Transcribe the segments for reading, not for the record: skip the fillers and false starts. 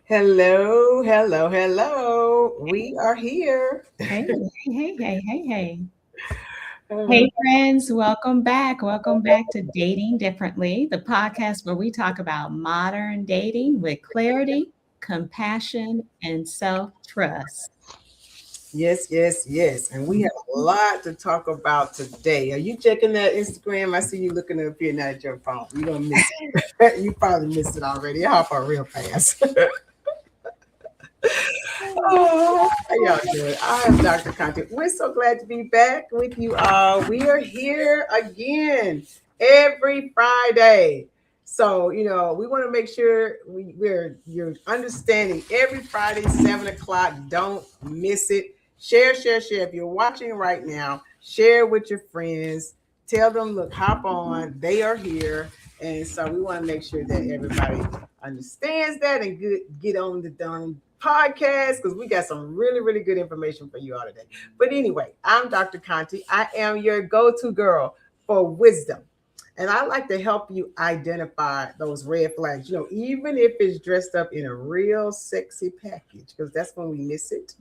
Hello, hello, hello. We are here. Hey, hey, hey, hey, hey. Uh, Hey, friends, welcome back. Welcome back to Dating Differently, the podcast where we talk about modern dating with clarity, compassion, and self trust. yes, yes, yes. And we have a lot to talk about today. Are you checking that Instagram? I see you looking up here now at your phone. You're going to miss it. You probably missed it already. I hop on real fast. Oh, how y'all doing? I am Dr. Conti. We're so glad to be back with you all. We are here again every Friday. So, we want to make sure you're understanding every Friday, 7 o'clock. Don't miss it. Share, share, share. If you're watching right now, share with your friends. Tell them, look, hop on. They are here. And so we want to make sure that everybody understands that and get on the done podcast because we got some really, really good information for you all today. But anyway, I'm Dr. Conti. I am your go to girl for wisdom. And I like to help you identify those red flags, even if it's dressed up in a real sexy package, because that's when we miss it.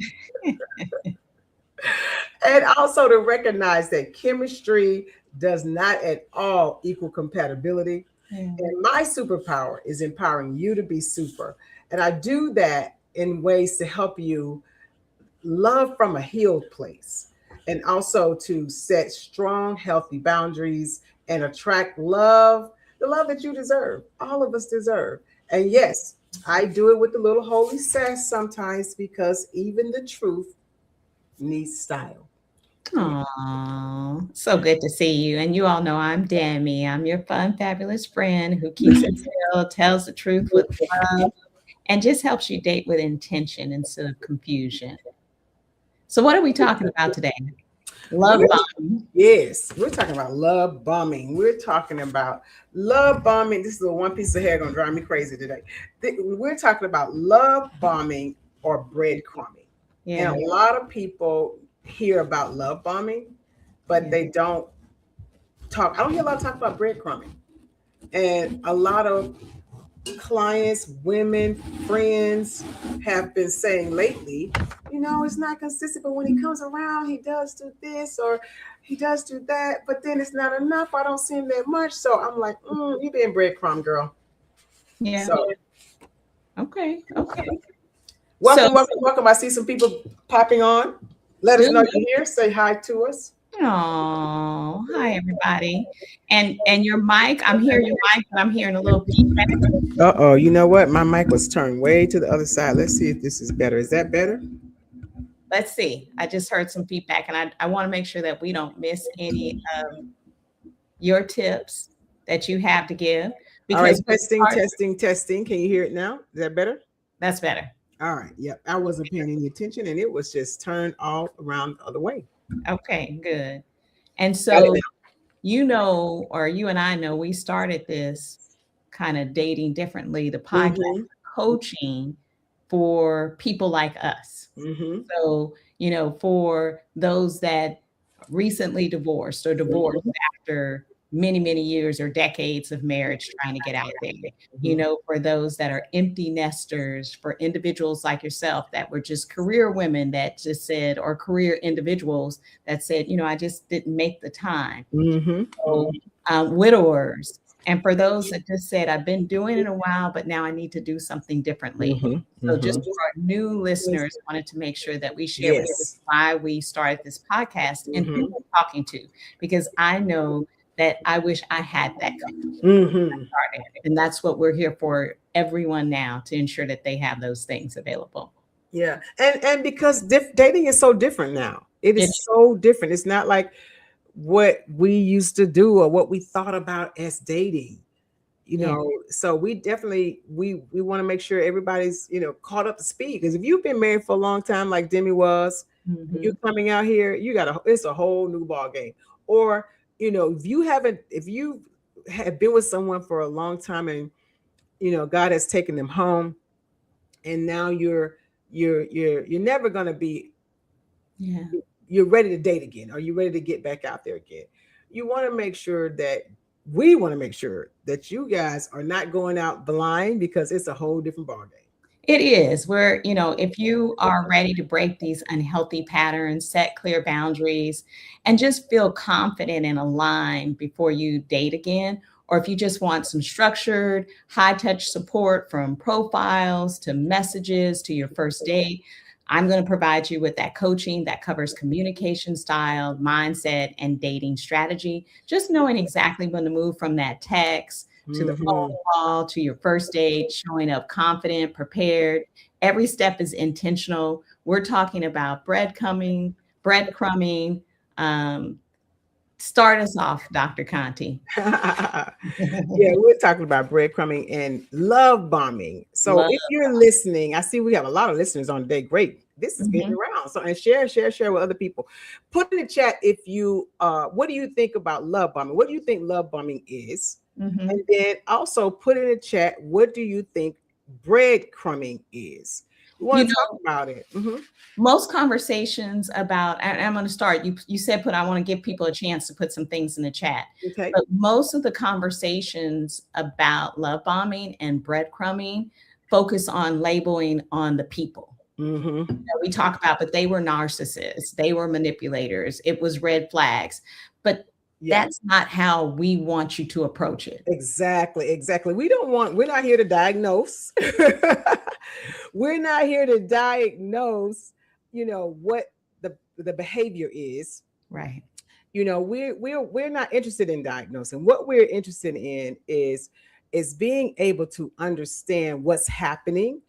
And also to recognize that chemistry does not at all equal compatibility. Yeah. And my superpower is empowering you to be super. And I do that in ways to help you love from a healed place and also to set strong, healthy boundaries and attract love, the love that you deserve. All of us deserve. And yes, I do it with a little holy sass sometimes because even the truth needs style. Come on. Aw, so good to see you. And you all know I'm Demi. I'm your fun, fabulous friend who keeps it real, tells the truth with love, and just helps you date with intention instead of confusion. So, what are we talking about today? Love We're bombing. Yes, we're talking about love bombing. We're talking about love bombing. This is the one piece of hair gonna drive me crazy today. We're talking about love bombing or breadcrumbing. And Yeah, a lot of people hear about love bombing, but yeah, they don't talk. I don't hear a lot of talk about breadcrumbing. And a lot of clients, women, friends have been saying lately, it's not consistent, but when he comes around, he does do this or he does do that, but then it's not enough. I don't see him that much. So I'm like, you being breadcrumb, girl. yeah. So Okay, okay. So, welcome, welcome, welcome. I see some people popping on. Let us good. know you're here. Say hi to us. Oh, hi everybody. And your mic, I'm hearing your mic, but I'm hearing a little feedback. Uh-oh, you know what? My mic was turned way to the other side. Let's see if this is better. Is that better? Let's see. I just heard some feedback, and I want to make sure that we don't miss any of your tips that you have to give All right, because we testing, start. testing, testing. Can you hear it now? Is that better? That's better. All right. Yep. I wasn't paying any attention and it was just turned all around the other way. Okay, good. And Got it so you know, or you and I know, we started this kind of dating differently, the now. podcast coaching for people like us. Mm-hmm. So, for those that recently divorced or divorced Mm-hmm. after many, many years or decades of marriage trying to get out there, Mm-hmm. for those that are empty nesters, for individuals like yourself that were just career women that just said, or career individuals that said, I just didn't make the time. Mm-hmm. So, widowers. And for those that just said, I've been doing it a while, but now I need to do something differently. Mm-hmm. So, just Mm-hmm. for our new listeners, wanted to make sure that we share with you Yes. why we started this podcast and who Mm-hmm. we're talking to, because I know that I wish I had that Mm-hmm. started. And that's what we're here for everyone now, to ensure that they have those things available. Yeah. And because dating is so different now. It It, is so different. It's not like what we used to do or what we thought about as dating. yeah, So we definitely we want to make sure everybody's caught up to speed because if you've been married for a long time like Demi was, when you're hmm, coming out here, it's a whole new ball game. Or if you have been with someone for a long time and God has taken them home and now you're never going to be, yeah, you're ready to date again or you're ready to get back out there again. You want to make sure that we want to make sure that you guys are not going out blind because it's a whole different ball game. It is where, if you are ready to break these unhealthy patterns, set clear boundaries, and just feel confident and aligned before you date again, or if you just want some structured, high touch support from profiles to messages to your first date, I'm going to provide you with that coaching that covers communication style, mindset, and dating strategy. Just knowing exactly when to move from that text to the Hmm. phone call to your first date, showing up confident, prepared. Every step is intentional. We're talking about breadcrumbing. Um, Start us off, Dr. Conti. Yeah, we're talking about breadcrumbing and love bombing. So Love. if you're listening, I see we have a lot of listeners on today. Great. This is getting Mhm, around. So and share with other people. Put in the chat if you what do you think about love bombing? What do you think love bombing is? And mhm. then also put in the chat what do you think breadcrumbing is? We You want to talk know, about it. Hmm. most conversations about, and I'm going to start. You said put. I want to give people a chance to put some things in the chat. Okay. But most of the conversations about love bombing and breadcrumbing focus on labeling on the people Hmm. that we talk about, but they were narcissists, they were manipulators, it was red flags. But Yeah. that's not how we want you to approach it. Exactly, exactly. We're not here to diagnose. We're not here to diagnose, what the behavior is. Right. We're not interested in diagnosing. What we're interested in is being able to understand what's happening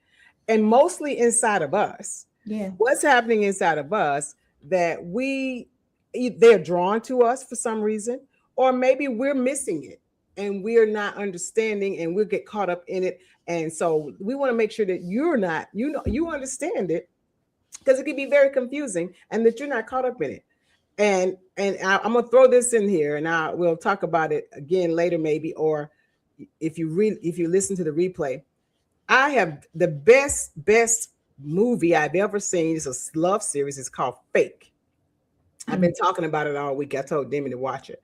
and mostly inside of us. Yeah. What's happening inside of us that they're drawn to us for some reason, or maybe we're missing it and we're not understanding and we'll get caught up in it. And so we want to make sure that you're not, you understand it because it can be very confusing and that you're not caught up in it. I'm gonna throw this in here, and we'll talk about it again later, maybe, or if you listen to the replay. I have the best movie I've ever seen. It's a love series. It's called Fake. I've Mm, been talking about it all week. I told Demi to watch it.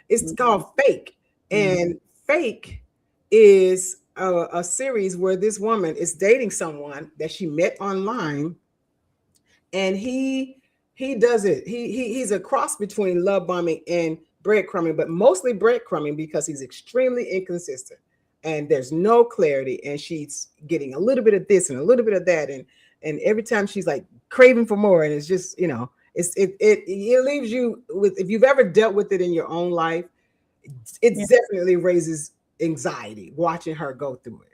It's mhm, called Fake, mhm, and Fake is a series where this woman is dating someone that she met online, and he does it. He's a cross between love bombing and breadcrumbing, but mostly breadcrumbing because he's extremely inconsistent and there's no clarity. And she's getting a little bit of this and a little bit of that, and every time she's like craving for more, and it's just it leaves you with, if you've ever dealt with it in your own life, it yeah. definitely raises anxiety watching her go through it.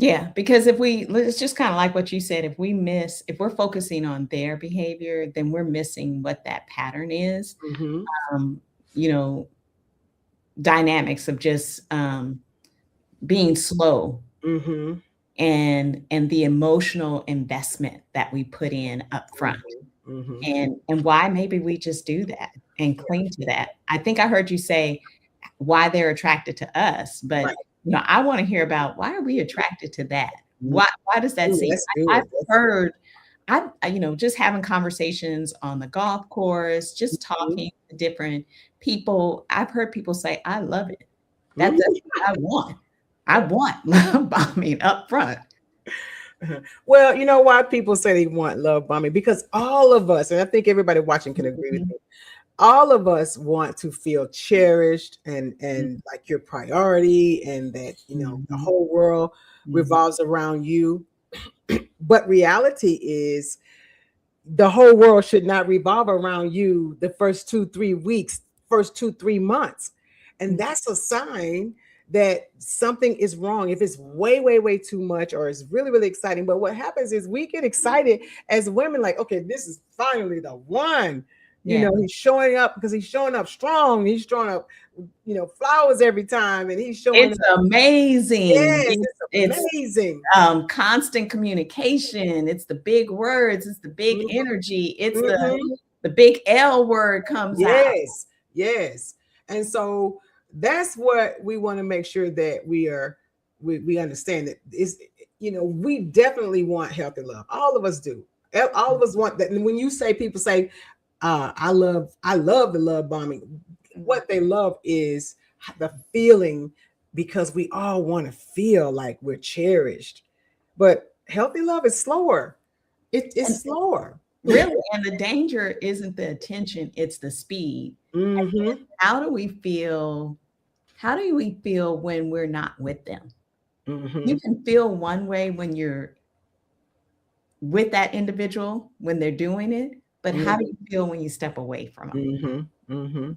Yeah, because it's just kind of like what you said. If we're focusing on their behavior, then we're missing what that pattern is. Mm-hmm. Um, you know, Dynamics of just being slow Mm-hmm. and the emotional investment that we put in up front. Mm-hmm. Mm-hmm. And why maybe we just do that and cling to that. I think I heard you say why they're attracted to us, but, Right. I wanna hear about why are we attracted to that? Mm. Why does that Ooh, seem let's do I've it. Let's heard just having conversations on the golf course, just Mhm. talking to different people, I've heard people say, "I love it." That's Mhm. what I want. I want love bombing up front. Well, you know why people say they want love bombing? Because all of us, and I think everybody watching can agree with Mhm, me, all of us want to feel cherished and mhm, like your priority, and that the mhm, whole world mhm. revolves around you. But reality is the whole world should not revolve around you the first 2 3 weeks, first 2 3 months, and that's a sign that something is wrong if it's way too much or it's really exciting. But what happens is we get excited as women, like, okay, this is finally the one. Yeah. He's showing up because he's showing up strong, he's showing up, flowers every time, and he's showing It's up. amazing. Yes, It's it's amazing. constant communication. It's the big words. It's the big Mhm, energy. It's mhm. the big L word comes out. Yes, yes. And so that's what we want to make sure that we understand that is, we definitely want healthy love. All of us do. All of us want that. And when you say, people say, I love the love bombing. Mhm. What they love is the feeling, because we all want to feel like we're cherished. But Healthy love is slower. It's And slower. really, and the danger isn't the attention, it's the speed. Mm-hmm. How do we feel? How do we feel when we're not with them? Mm-hmm. You can feel one way when you're with that individual, when they're doing it, but how do you feel when you step away from them? Mm-hmm. Mm-hmm.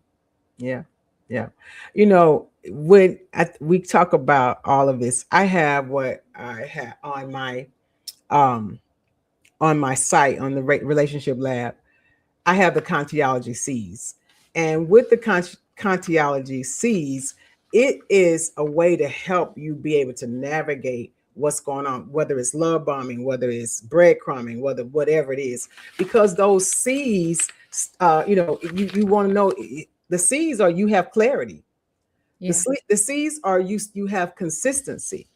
Yeah. Yeah. You know, when we talk about all of this, I have what I have um on my site on the relationship lab. I have the Contiology C's. And with the Contiology C's, it is a way to help you be able to navigate what's going on, whether it's love bombing, whether it's breadcrumbing, whatever it is, because those C's, you want to know the C's are you have clarity. Yeah. The C's are you have consistency.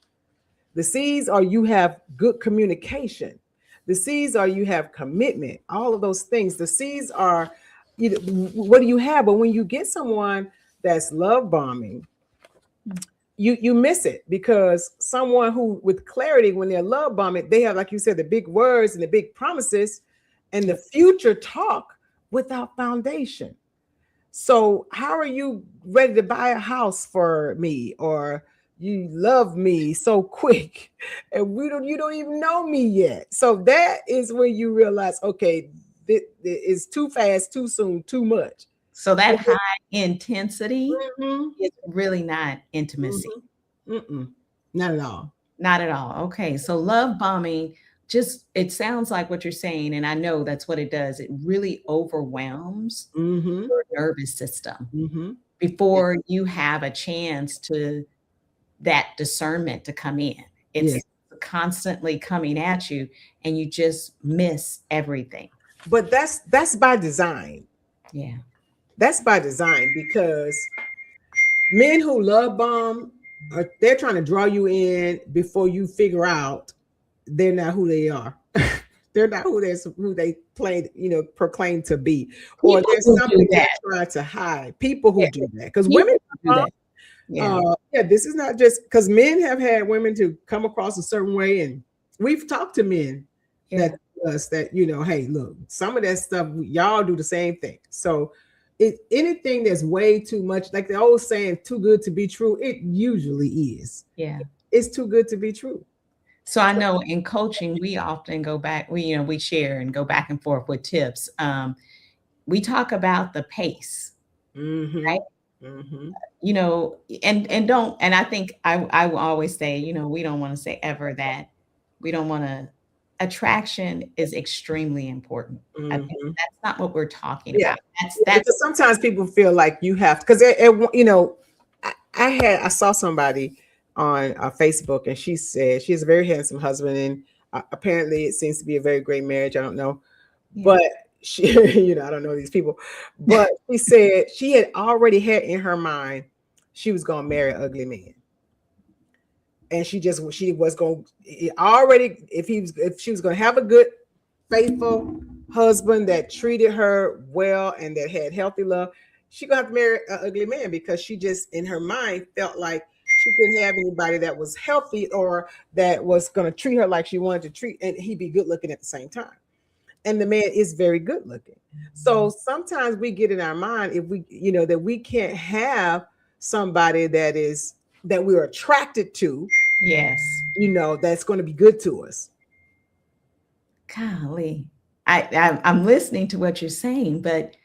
The C's are you have good communication. The C's are you have commitment. All of those things. The C's are, what do you have? But when you get someone that's love bombing, you miss it because someone who with clarity when they're love bombing, they have, like you said, the big words and the big promises and the Yeah. future talk without foundation. So how are you ready to buy a house for me, or you love me so quick and you don't even know me yet? So that is when you realize, okay, this is too fast, too soon, too much. So that high intensity Mm-hmm, is really not intimacy. mm-hmm, mm-mm, not at all. Not at all. Okay. So love bombing, just it sounds like what you're saying, and I know that's what it does. It really overwhelms Mm-hmm, your nervous system mm-hmm. Yes, before you have a chance to that discernment to come in. It's yes. constantly coming at you and you just miss everything. But that's by design. Yeah. That's by design because men who love bomb are they're trying to draw you in before you figure out they're not who they are. They're not who they play, proclaim to be, or People there's who do something they're that. trying to hide. People who Yeah. do that because women, People who do that. Yeah. yeah, this is not just because men have had women to come across a certain way, and we've talked to men Yeah. that tell us that hey, look, some of that stuff y'all do the same thing. So anything that's way too much, like the old saying, "Too good to be true," it usually is. Yeah. It's too good to be true. So I know in coaching, we often go back, we share and go back and forth with tips. We talk about the pace, Mm-hmm. right? Mm-hmm. You know, and don't, and I think I will always say, we don't want to say ever that we don't want to, attraction is extremely important. I think Mm-hmm. that's not what we're talking Yeah. about. That's Yeah, that's because sometimes people feel like you have because I saw somebody on Facebook and she said she has a very handsome husband and apparently it seems to be a very great marriage. I don't know, yeah. but she I don't know these people, but she said she had already had in her mind she was gonna marry an ugly man, and she was going already if she was going to have a good faithful husband that treated her well and that had healthy love, she gonna have to marry an ugly man because she just in her mind felt like she couldn't have anybody that was healthy or that was going to treat her like she wanted to treat, and he'd be good looking at the same time, and the man is very good looking. So sometimes we get in our mind if we that we can't have somebody that we're attracted to, Yes. that's going to be good to us. Golly. I'm listening to what you're saying, but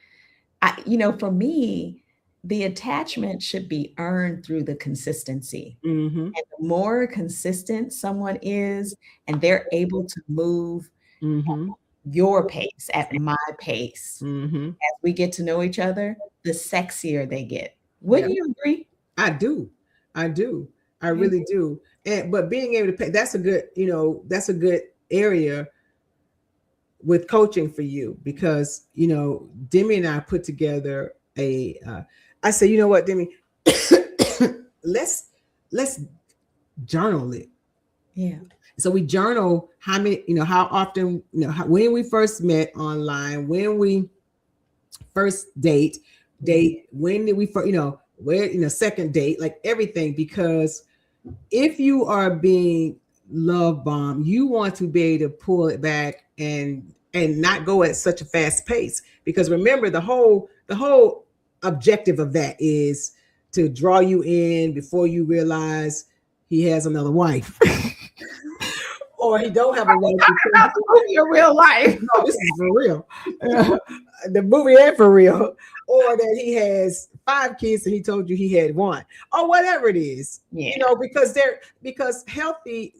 for me, the attachment should be earned through the consistency. Mm-hmm. And the more consistent someone is, and they're able to move Mm-hmm. your pace at my pace, Mm-hmm. as we get to know each other, the sexier they get. Yeah, Wouldn't you agree? I do. I do. I Yeah. really do. And but being able to pay, that's a good area with coaching for you because Demi and I put together a I said, you know what, Demi, let's let's journal it. Yeah. So we journal how many, how often, when we first met online, when we first date, when did we first, where, second date, like everything, because if you are being love bomb, you want to be able to pull it back and not go at such a fast pace. Because remember, the whole objective of that is to draw you in before you realize he has another wife or he don't have a wife because About the movie in real life. no, this is for real. The movie and for real. Or that he has 5 kids and he told you he had one. Or whatever it is. Yeah. Because healthy,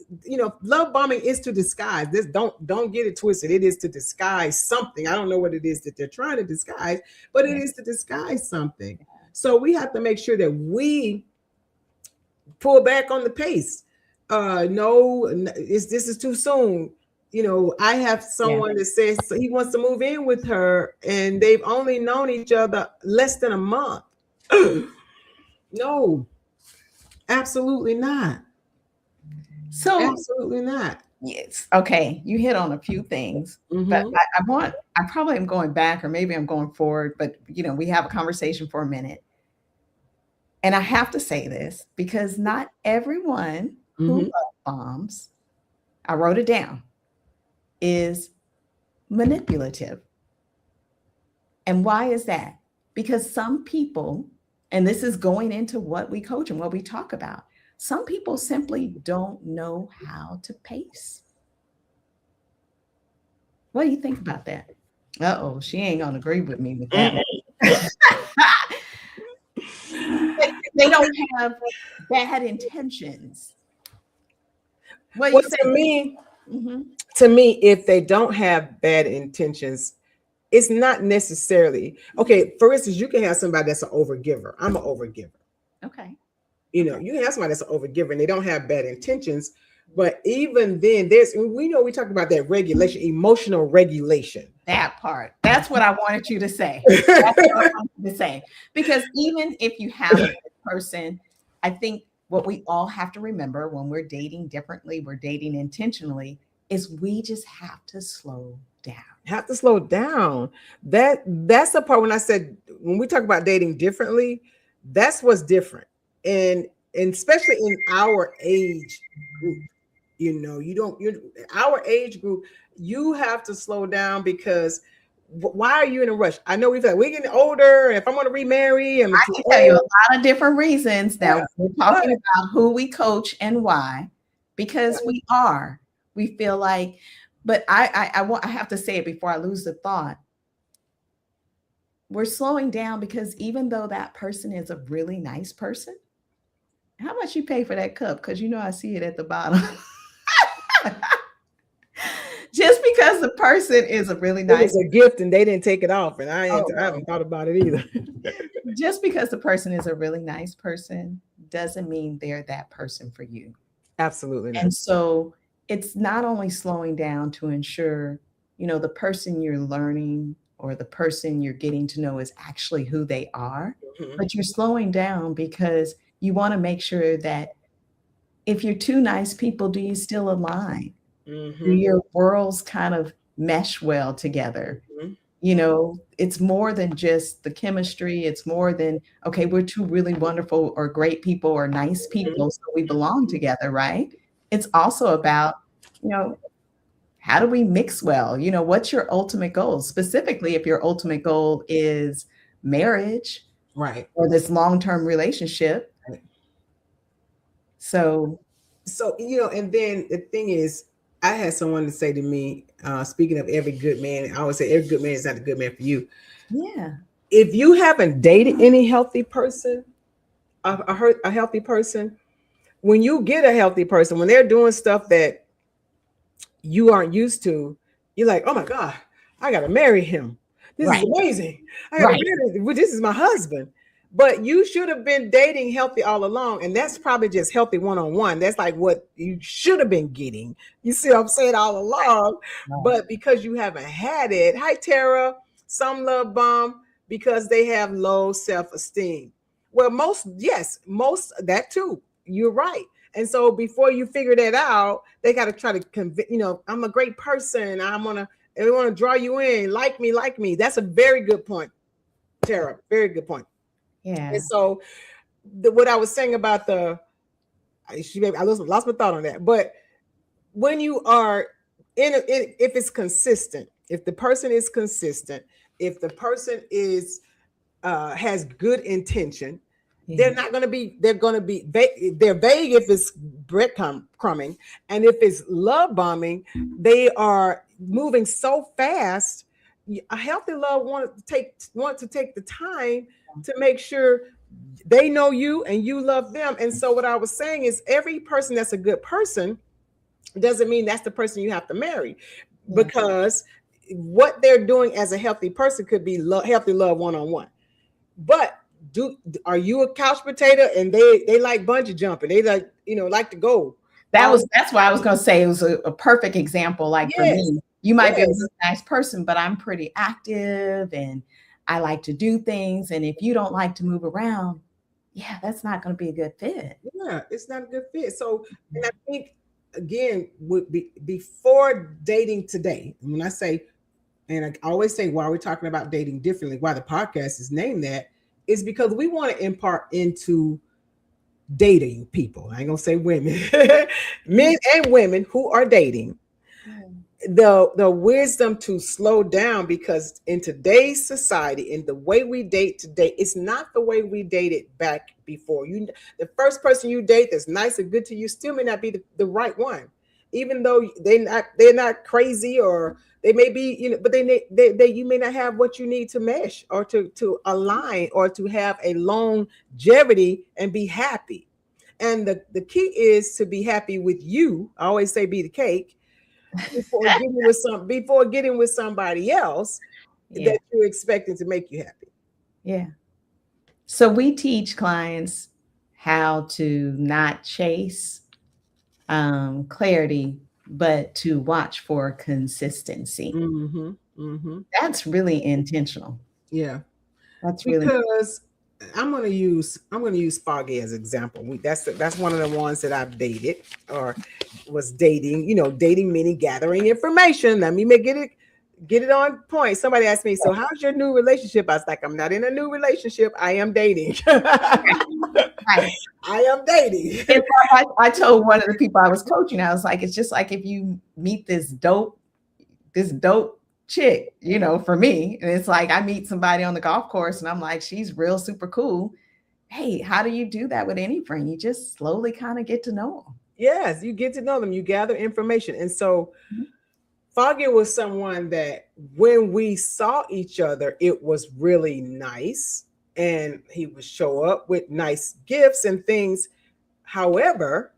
love bombing is to disguise. This don't get it twisted. It is to disguise something. I don't know what it is that they're trying to disguise, but it Yeah. is to disguise something. So we have to make sure that we pull back on the pace. No, this is too soon. I have Yeah. someone that says he wants to move in with her, and they've only known each other less than a month. No, absolutely not. So Absolutely not. yes, okay, you hit on a few things, but Hmm. I probably am going back, or maybe I'm going forward, but we have a conversation for a minute. And I have to say this because not everyone who Hmm. love bombs, I wrote it down, is manipulative. And why is that? Because some people, and this is going into what we coach and what we talk about, some people simply don't know how to pace. What do you think about that? Uh-oh, she ain't gonna agree with me with that one. They don't have bad intentions. What do Well, you say? to me, Hmm. if they don't have bad intentions, it's not necessarily okay. For instance, you can have somebody that's an overgiver. I'm an overgiver. Okay. Okay. You can have somebody that's an overgiver and they don't have bad intentions. But even then, we talked about that regulation, emotional regulation. That part. That's what I wanted you to say. That's what I wanted you to say. Because even if you have a good person, I think what we all have to remember when we're dating differently, we're dating intentionally, is we just have to slow down. Have to slow down. That's the part when I said when we talk about dating differently, that's what's different. And especially in our age group, you don't you our age group, you have to slow down because why are you in a rush? I know we're getting older, and if I'm going to remarry, I'm too I can tell you a old. lot of different reasons. Yeah, Now we're but talking about who we coach and why, because we are. We feel like, but I have to say it before I lose the thought. We're slowing down because even though that person is a really nice person, how much you pay for that cup? Because I see it at the bottom. Just because the person is a really it nice, was a gift and they didn't take it off, and oh I no, haven't thought about it either. just because the person is a really nice person doesn't mean they're that person for you. Absolutely not. And so it's not only slowing down to ensure, the person you're learning or the person you're getting to know is actually who they are, Mhm. but you're slowing down because you want to make sure that if you're two nice people, do you still align? Do Mhm. your worlds kind of mesh well together? Mhm. It's more than just the chemistry. It's more than, okay, we're two really wonderful or great people or nice Mhm. people, so we belong together, right? It's also about, you know, how do we mix well? What's your ultimate goal? Specifically, if your ultimate goal is marriage Right. or this long-term relationship. Right. So, So, and then the thing is, I had someone to say to me, speaking of every good man, I always say every good man is not a good man for you. yeah, If you haven't dated any healthy person, a healthy person, when you get a healthy person, when they're doing stuff that you aren't used to, you're like, oh my God, I gotta marry him. This is right, amazing. I gotta right. marry him. This is my husband. But you should have been dating healthy all along. And that's probably just healthy one-on-one. That's like what you should have been getting. You see what I'm saying all along. Right. But because you haven't had it, hi Tara, some love bomb because they have low self-esteem. Well, most that too. You're right. And so before you figure that out, they got to try to convince, I'm a great person. They want to draw you in, like me. That's a very good point, Tara. Very good point. And Yeah. so what I was saying about I lost my thought on that. But when you are if it's consistent, if the person is consistent, if the person is has good intention, Yeah. they're not going to be, they're going to be they're vague if it's breadcrumbing, and if it's love bombing, they are moving so fast. A healthy love want to take the time to make sure they know you and you love them. And so what I was saying is, every person that's a good person doesn't mean that's the person you have to marry, Yeah. because what they're doing as a healthy person could be healthy love one-on-one. But do are you a couch potato and they like bungee jumping, they like, like to go all That's why I was gonna say it was a perfect example. Like for yes, me, you might be a yes, really nice person, but I'm pretty active and I like to do things. And if you don't like to move around, yeah, that's not gonna be a good fit. yeah, it's not a good fit. So, and Yeah. I think again, would be before dating today, when I say, and I always say why we're talking about dating differently, why the podcast is named that, is because we want to impart into dating people. I ain't gonna say women, men and women who are dating, Yeah. the wisdom to slow down, because in today's society, in the way we date today, it's not the way we dated back before. You, the first person you date that's nice and good to you still may not be the right one, even though they're not crazy, or they may be, but they you may not have what you need to mesh, or to align, or to have a longevity and be happy. And the key is to be happy with you. I always say be the cake before getting with somebody else Yeah. that you're expecting to make you happy. Yeah. So we teach clients how to not chase clarity, but to watch for consistency. Mm-hmm. Mm-hmm. That's really intentional. Yeah, That's really, because I'm gonna use Foggy as an example. That's one of the ones that I've dated, or was dating. Dating meaning gathering information. Let me get it on point. Somebody asked me, "So how's your new relationship?" I was like, "I'm not in a new relationship. I am dating. right. I am dating." And I told one of the people I was coaching, I was like, it's just like if you meet this dope chick, for me, and it's like I meet somebody on the golf course and I'm like, she's real super cool. Hey, how do you do that with any friend? You just slowly kind of get to know Yes, you get to know them. You gather information, and so them. Foggy was someone that when we saw each other, it was really nice. And he would show up with nice gifts and things. However,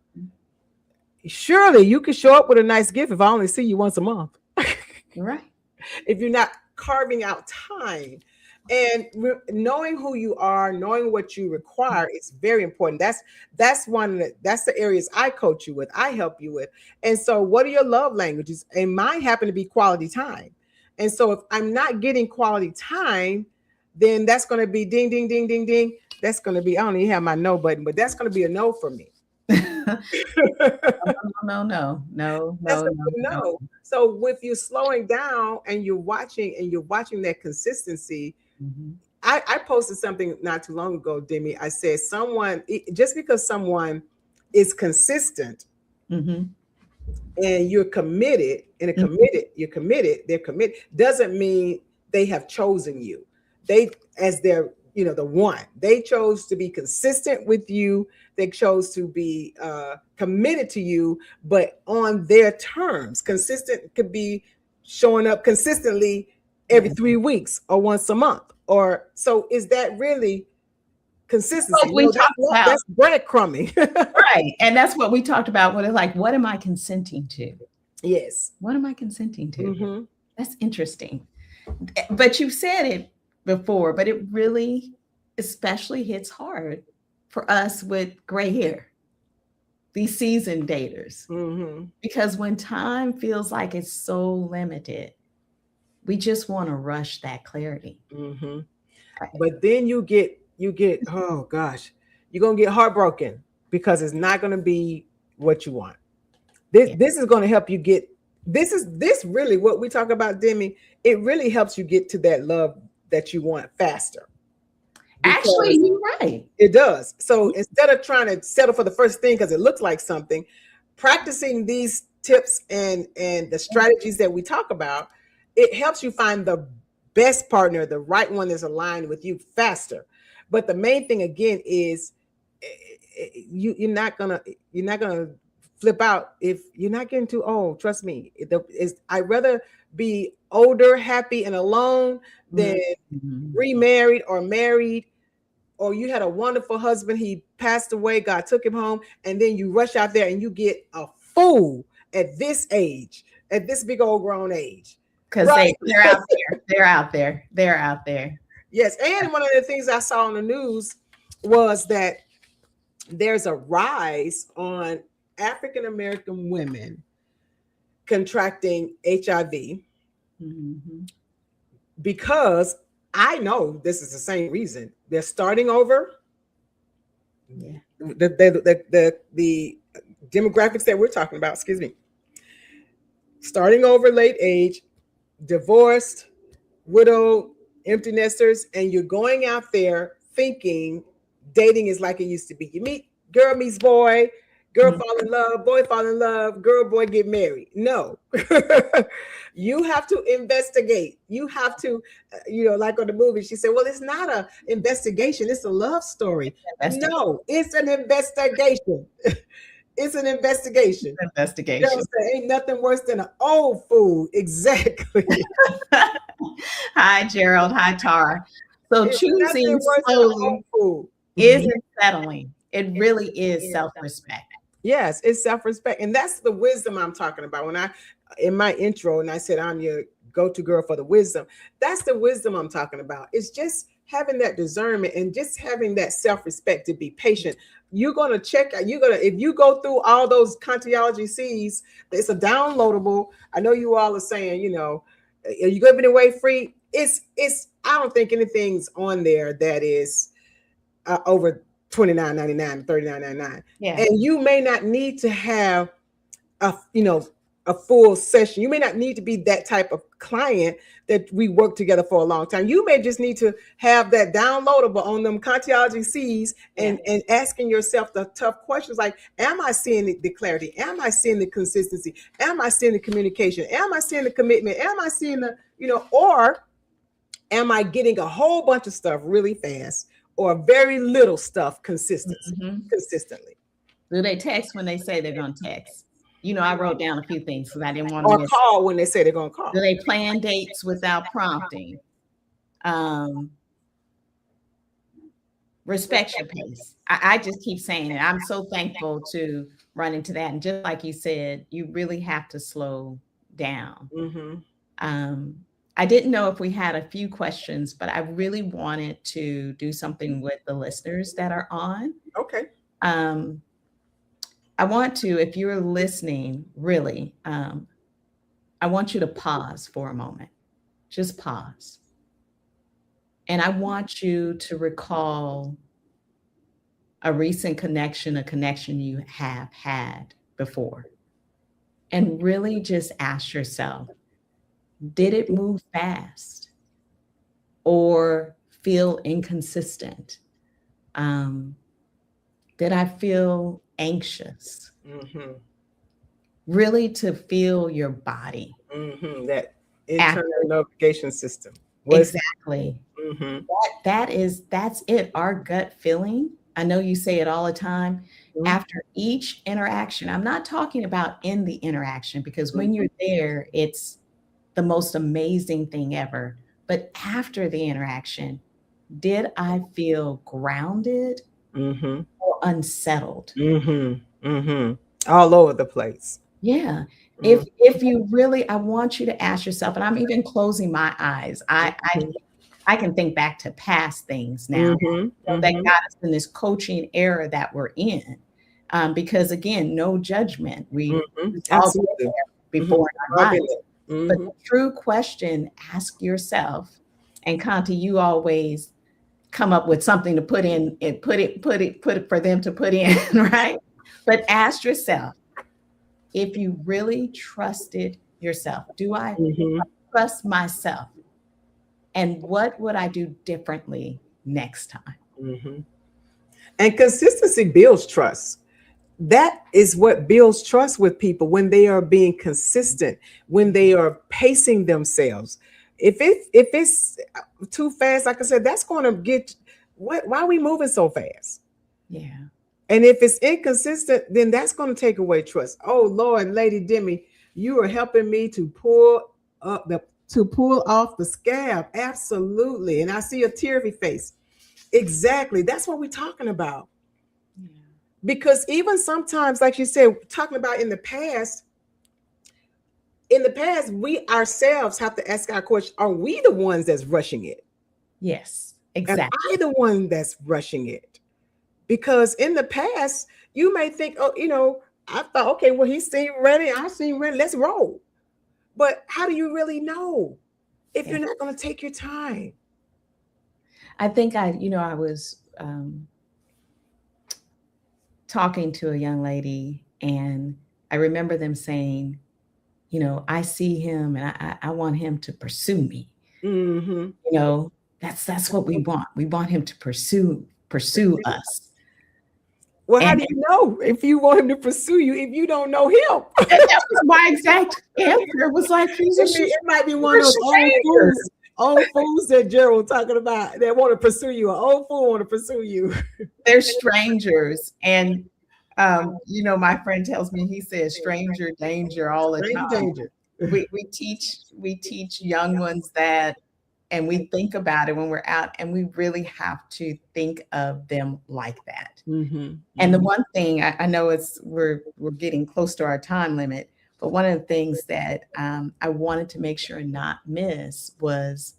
surely you could show up with a nice gift if I only see you once a month. Right. If you're not carving out time, and knowing who you are, knowing what you require is very important. That's the areas I coach you with, I help you with. And so what are your love languages? And mine happen to be quality time. And so if I'm not getting quality time, then that's going to be ding ding ding ding ding. That's going to be, I don't even have my no button, but that's going to be a no for me. No, no, no, That's no, a no, no. no. So with you slowing down and you're watching that consistency. Mhm. I posted something not too long ago, Demi. I said just because someone is consistent Mhm. and you're committed, Mhm. they're committed, doesn't mean they have chosen you. They, as their, the one, they chose to be consistent with you. They chose to be committed to you, but on their terms. Consistent could be showing up consistently every Yeah. 3 weeks or once a month. Or so, is that really consistency? Like we No, talked about, that's breadcrumbing. right. And that's what we talked about. What it's like, what am I consenting to? Yes. What am I consenting to? Hmm. That's interesting. But you said it before, but it really especially hits hard for us with gray hair, these seasoned daters. Hmm. Because when time feels like it's so limited, we just want to rush that clarity. Hmm. But then you get, oh gosh, you're gonna get heartbroken because it's not gonna be what you want. this Yeah. this is gonna help you get, this really what we talk about, Demi. It really helps you get to that love that you want faster, Actually, because you're right. it does. So instead of trying to settle for the first thing because it looks like something, practicing these tips and the strategies that we talk about, it helps you find the best partner, the right one that's aligned with you faster. But the main thing again is you're not gonna flip out if you're not getting too old. Trust me. I'd rather be older, happy, and alone than Mhm. remarried or married, or you had a wonderful husband, he passed away, God took him home, and then you rush out there and you get a fool at this age, at this big old grown age. Because Right. they're out there. They're out there. They're out there. Yes. And one of the things I saw on the news was that there's a rise on African American women contracting HIV Mhm. because I know this is the same reason. They're starting over. Yeah. The demographics that we're talking about, excuse me, starting over, late age, divorced, widowed, empty nesters, and you're going out there thinking dating is like it used to be. You meet girl meets boy, girl Mhm. fall in love, boy fall in love, girl boy get married. No. You have to investigate. You have to, like on the movie, she said, well, it's not a investigation, it's a love story. Investigation. No, it's an investigation. It's an investigation. You know what Investigation. I'm saying? Ain't nothing worse than an old fool. Exactly. Hi, Gerald. Hi, Tara. So It's choosing nothing worse than an old slowly fool. isn't settling. It really is self-respect. Yes, it's self-respect. And that's the wisdom I'm talking about. When I in my intro and I said I'm your go-to girl for the wisdom, that's the wisdom I'm talking about. It's just having that discernment and just having that self-respect to be patient. You're gonna check out, if you go through all those Contiology C's, it's a downloadable. I know you all are saying, are you giving away free? It's I don't think anything's on there that is over $29.99, $39.99, Yeah. and you may not need to have a a full session. You may not need to be that type of client that we work together for a long time. You may just need to have that downloadable on them Contiology C's Yeah. and asking yourself the tough questions like, am I seeing the clarity? Am I seeing the consistency? Am I seeing the communication? Am I seeing the commitment? Am I seeing or am I getting a whole bunch of stuff really fast or very little stuff Mhm. consistently? Do they text when they say they're going to text? I wrote down a few things because I didn't want to Or miss. call when they say they're going to Do call? they plan dates without prompting? Um, Respect your pace. I just keep saying it. I'm so thankful to run into that. And just like you said, you really have to slow down. Mm-hmm. Um, I didn't know if we had a few questions, but I really wanted to do something with the listeners that are on. Okay. Um, I want to, if you're listening, really, I want you to pause for a moment. Just pause. And I want you to recall a recent connection, a connection you have had before, and really just ask yourself, did it move fast or feel inconsistent? Um, did I feel anxious? Mm-hmm. Really to feel your body Mm-hmm. That internal after. notification system was. Exactly. Mm-hmm. That's it. Our gut feeling. I know you say it all the time. After each interaction, I'm not talking about in the interaction because when you're there, it's the most amazing thing ever. But after the interaction, did I feel grounded Mm-hmm. or unsettled? Mm-hmm. Mm-hmm. All over the place. Yeah. Mm-hmm. If you really, I want you to ask yourself, and I'm even closing my eyes. I can think back to past things now Mm-hmm. that Mm-hmm. got us in this coaching era that we're in. Because again, no judgment. Mm-hmm. We've all been Absolutely. there Mm-hmm. before in our I've been lives. there. But Mm-hmm. the true question, ask yourself, and Conti, you always come up with something to put in and put it for them to put in, right? But ask yourself, if you really trusted yourself, do I Mm-hmm. trust myself? And what would I do differently next time? Mm-hmm. And consistency builds trust. That is what builds trust with people, when they are being consistent, when they are pacing themselves. If it's too fast, like I said, that's going to get, what, why are we moving so fast? Yeah. And if it's inconsistent, then that's going to take away trust. Oh Lord, Lady Demi, you are helping me to up the pull off the scab. Absolutely. And I see a teary face. Exactly. That's what we're talking about. Yeah. Because even sometimes, like you said, talking about in the past, we ourselves have to ask our question, are we the ones that's rushing it? Yes, Am exactly. I the one that's rushing it? Because in the past, you may think, oh, I thought, okay, well, he seemed ready, I seem ready, let's roll. But how do you really know if Yeah. you're not going to take your time? I think I was talking to a young lady, and I remember them saying, I see him and I want him to pursue me. Mm-hmm. You know, that's what we want. We want him to pursue us. Well, how And do you know if you want him to pursue you if you don't know him? that was my exact answer. Was like, It might be one we're of those strangers. old fools that Gerald talking about that want to pursue you. An old fool want to pursue you. They're strangers. And my friend tells me, he says stranger danger all the Stranger time. danger. We teach young ones that, and we think about it when we're out, and we really have to think of them like that. Mm-hmm. And the Mm-hmm. one thing I know, we're getting close to our time limit, but one of the things that I wanted to make sure and not miss was,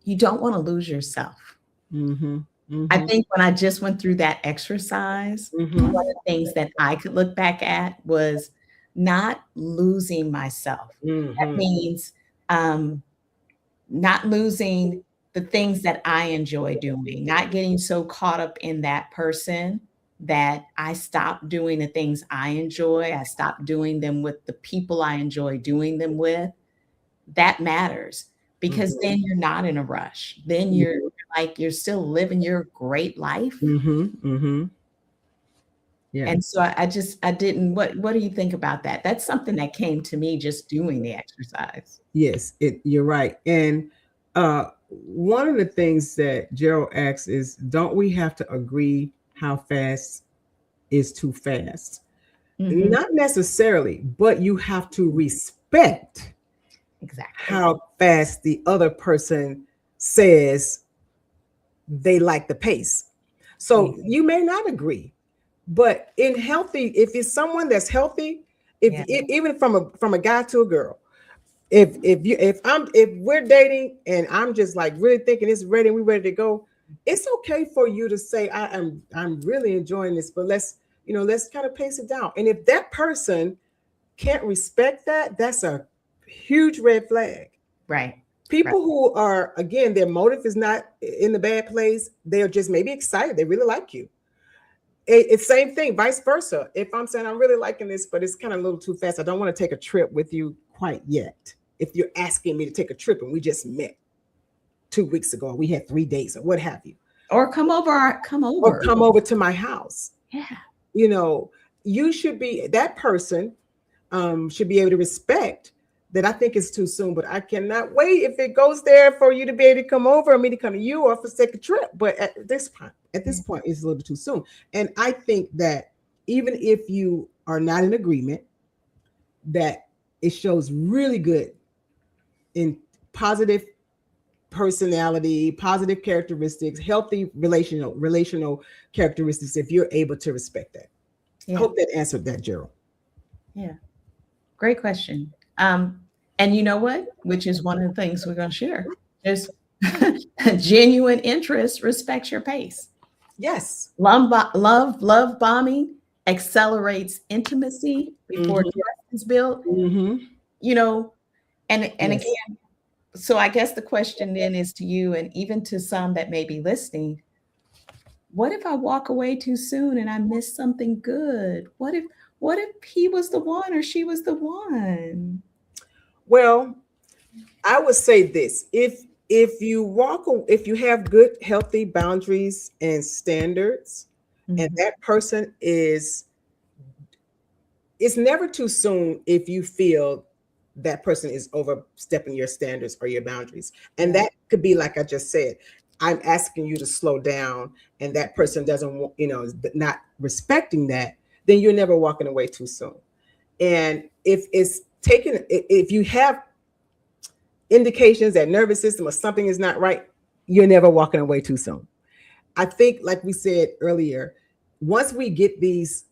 you don't want to lose yourself. Mm-hmm. I Mm-hmm. think when I just went through that exercise, Mm-hmm. one of the things that I could look back at was not losing myself. That Mm-hmm. means um, not losing the things that I enjoy doing, not getting so caught up in that person that I stop doing the things I enjoy. I stop doing them with the people I enjoy doing them with. That matters, because then you're not in a rush. Then you're like, you're still living your great life. Mm-hmm. Mm-hmm. Yeah. And so I didn't, what do you think about that? That's something that came to me just doing the exercise. Yes, you're right. And uh one of the things that Gerald asks is, don't we have to agree how fast is too fast? Mhm. Not necessarily, but you have to respect Exactly. how fast the other person says they like the pace. Yeah. So you may not agree, but in healthy, if it's someone that's healthy, Yeah. even from a guy to a girl, if we're dating and I'm just like really thinking it's ready and we're ready to go, it's okay for you to say, I'm really enjoying this, but let's kind of pace it down. And if that person can't respect that, that's a huge red flag. Right. Right. People who are, again, their motive is not in the bad place, they're just maybe excited, they really like you. It's same thing, vice versa. If I'm saying I'm really liking this, but it's kind of a little too fast, I don't want to take a trip with you quite yet. If you're asking me to take a trip and we just met 2 weeks ago, we had 3 days or what have you, Or come or over. come over to my house, Yeah. you know, you should be, that person should be able to respect that. I think it's too soon, but I cannot wait if it goes there for you to be able to come over and me to come to you, or for take a trip. But at Yeah. this point, it's a little bit too soon. And I think that even if you are not in agreement, that it shows really good in positive personality, positive characteristics, healthy relational characteristics, if you're able to respect that. I Yeah. hope that answered that, Gerald. Yeah. Great question. Um, and you know what? Which is one of the things we're going to share. There's genuine interest, respects your pace. Yes. Love bombing accelerates intimacy before Mm-hmm. trust is built. Mm-hmm. You know, and Yes. again, so I guess the question then is to you, and even to some that may be listening, what if I walk away too soon and I miss something good? What if he was the one or she was the one? Well, I would say this: if you have good, healthy boundaries and standards, And Mhm. that person is, it's never too soon if you feel that person is overstepping your standards or your boundaries. And Yeah. that could be, like I just said, I'm asking you to slow down, and that person doesn't want, is not respecting that, then you're never walking away too soon. And if you have indications that nervous system or something is not right, you're never walking away too soon. I think, like we said earlier, once we get this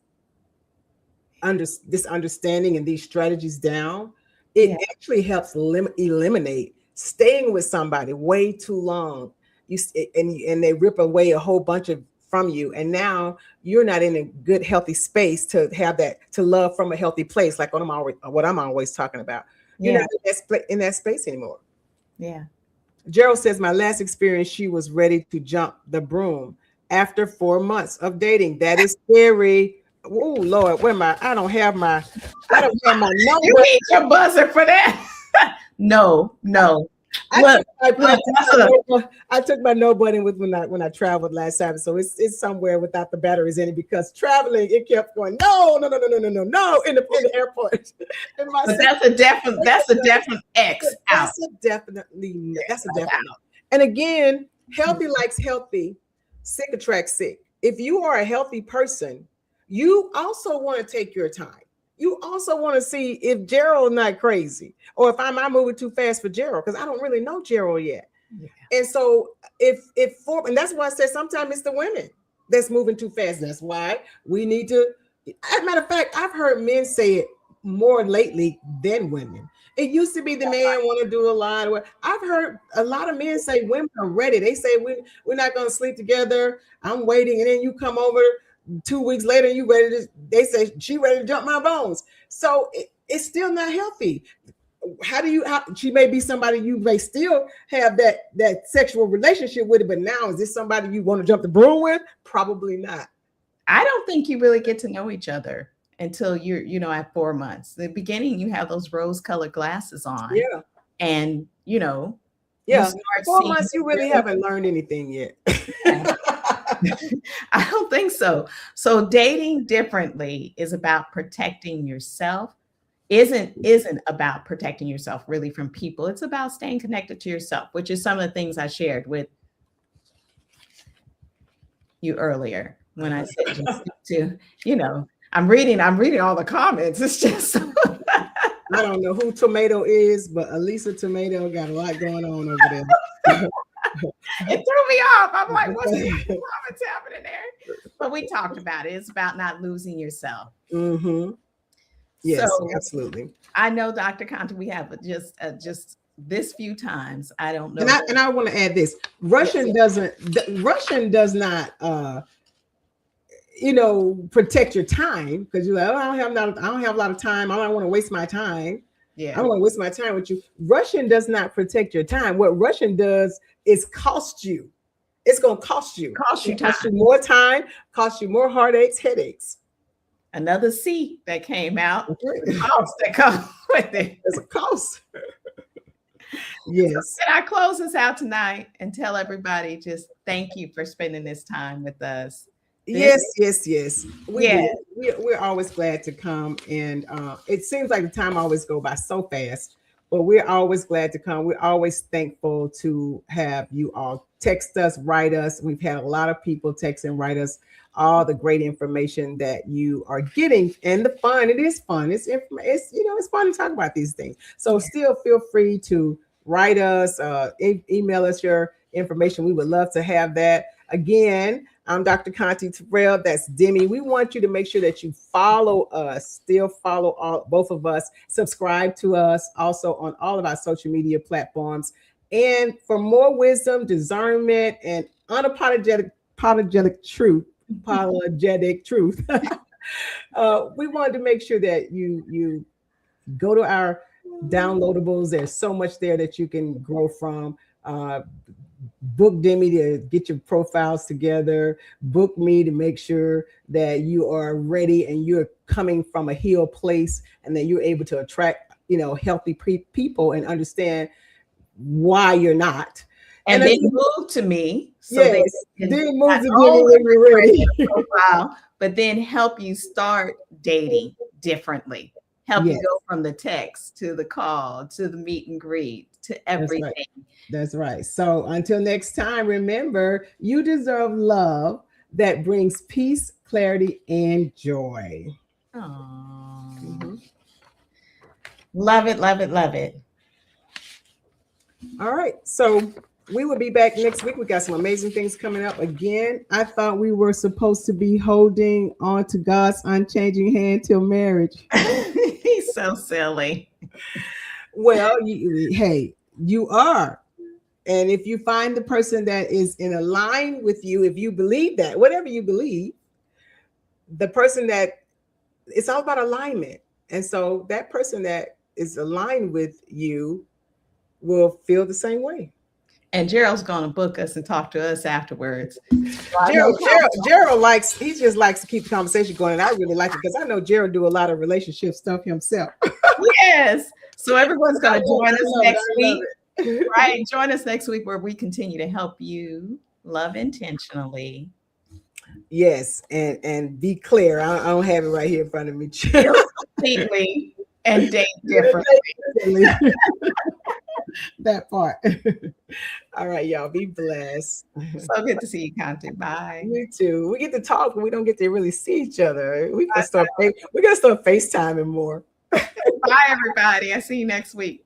understanding and these strategies down, it Yeah. actually helps eliminate staying with somebody way too long. And they rip away a whole bunch of from you, and now you're not in a good healthy space to have that, to love from a healthy place, like what I'm always talking about. You're not Yeah. in that space anymore. Yeah. Gerald says, my last experience, she was ready to jump the broom after 4 months of dating. That is scary. Oh Lord, where am I? I don't have my You number. need your buzzer for that. No, no. I Look, took my look, that's a I took my no button with when I traveled last time, so it's somewhere without the batteries in it, because traveling it kept going no no no no no no no no in the airport. And my but sister, that's a definite X out. that's a That's definite. out. And again, healthy likes healthy, sick attracts sick. If you are a healthy person, you also want to take your time. You also want to see if Gerald's not crazy, or if I'm moving too fast for Gerald, because I don't really know Gerald yet. Yeah. And so and that's why I said sometimes it's the women that's moving too fast. That's why we need to. As a matter of fact, I've heard men say it more lately than women. It used to be the man want to do a lot. I've heard a lot of men say women are ready. They say we're not going to sleep together. I'm waiting, and then you come over 2 weeks later, you ready to. They say she ready to jump my bones. So it's still not healthy. She may be somebody you may still have that sexual relationship with it, but now is this somebody you want to jump the broom with? Probably not. I don't think you really get to know each other until at 4 months. The beginning, you have those rose-colored glasses on, Yeah, and you yeah. start 4 months, seeing you really the haven't learned anything yet. real. I don't think so. So dating differently is about protecting yourself. Isn't about protecting yourself really from people. It's about staying connected to yourself, which is some of the things I shared with you earlier when I said just stick to, I'm reading all the comments. It's just I don't know who Tomato is, but Elisa Tomato got a lot going on over there. it threw me off. I'm like, what's happening there? But we talked about it. It's about not losing yourself. Mm-hmm. Yes, So absolutely. I know, Dr. Conte, we have just this few times. I don't And know. I want to add this. Yes. Russian does not protect your time, because you're like, oh, I don't have a lot of time. I don't want to waste my time. I Yeah. don't want to waste my time with you. Russian does not protect your time. What Russian does is cost you. It's going to cost you. Cost you It costs you time. more time, cost you more heartaches, headaches. Another C that came out. The Okay. cost that comes with it. There's a cost. So Yes. can I close this out tonight and tell everybody just thank you for spending this time with us? This, Yes. We yeah, do. We're always glad to come, and it seems like the time always go by so fast, but we're always glad to come. We're always thankful to have you all text us, write us. We've had a lot of people text and write us all the great information that you are getting, and the fun. It is fun. It's fun to talk about these things. So yeah. still feel free to write us, email us your information. We would love to have that. Again, I'm Dr. Conti Terrell. That's Demi. We want you to make sure that you follow us, still follow both of us, subscribe to us also on all of our social media platforms. And for more wisdom, discernment, and apologetic truth, we wanted to make sure that you go to our downloadables. There's so much there that you can grow from. Book Demi to get your profiles together. Book me to make sure that you are ready and you're coming from a healed place, and that you're able to attract, healthy people and understand why you're not. And And then move to me so they Yes. can Then not move to Jimmy only when you're refresh ready. your profile, but then help you start dating differently. Help you Yes, go from the text to the call to the meet and greet to that's right. everything. That's right. So until next time, remember you deserve love that brings peace, clarity, and joy. Oh, Mhm. love it, love it, love it. All right. So we will be back next week. We got some amazing things coming up again. I thought we were supposed to be holding on to God's unchanging hand till marriage. He's so silly. Well, hey, you are. And if you find the person that is in a line with you, if you believe that, whatever you believe, the person that it's all about alignment. And so that person that is aligned with you will feel the same way. And Gerald's going to book us and talk to us afterwards. So I know Gerald likes, he just likes to keep the conversation going. And I really like it because I know Gerald do a lot of relationship stuff himself. yes. So everyone's going to join us I next love week, it. right? Join us next week where we continue to help you love intentionally, Yes, and be clear. I don't have it right here in front of me. heal completely, and date differently. That part. All right, y'all. Be blessed. So good to see you, Conti. Bye. Me too. We get to talk, but we don't get to really see each other. We gotta start FaceTiming more. Bye, everybody. I see you next week.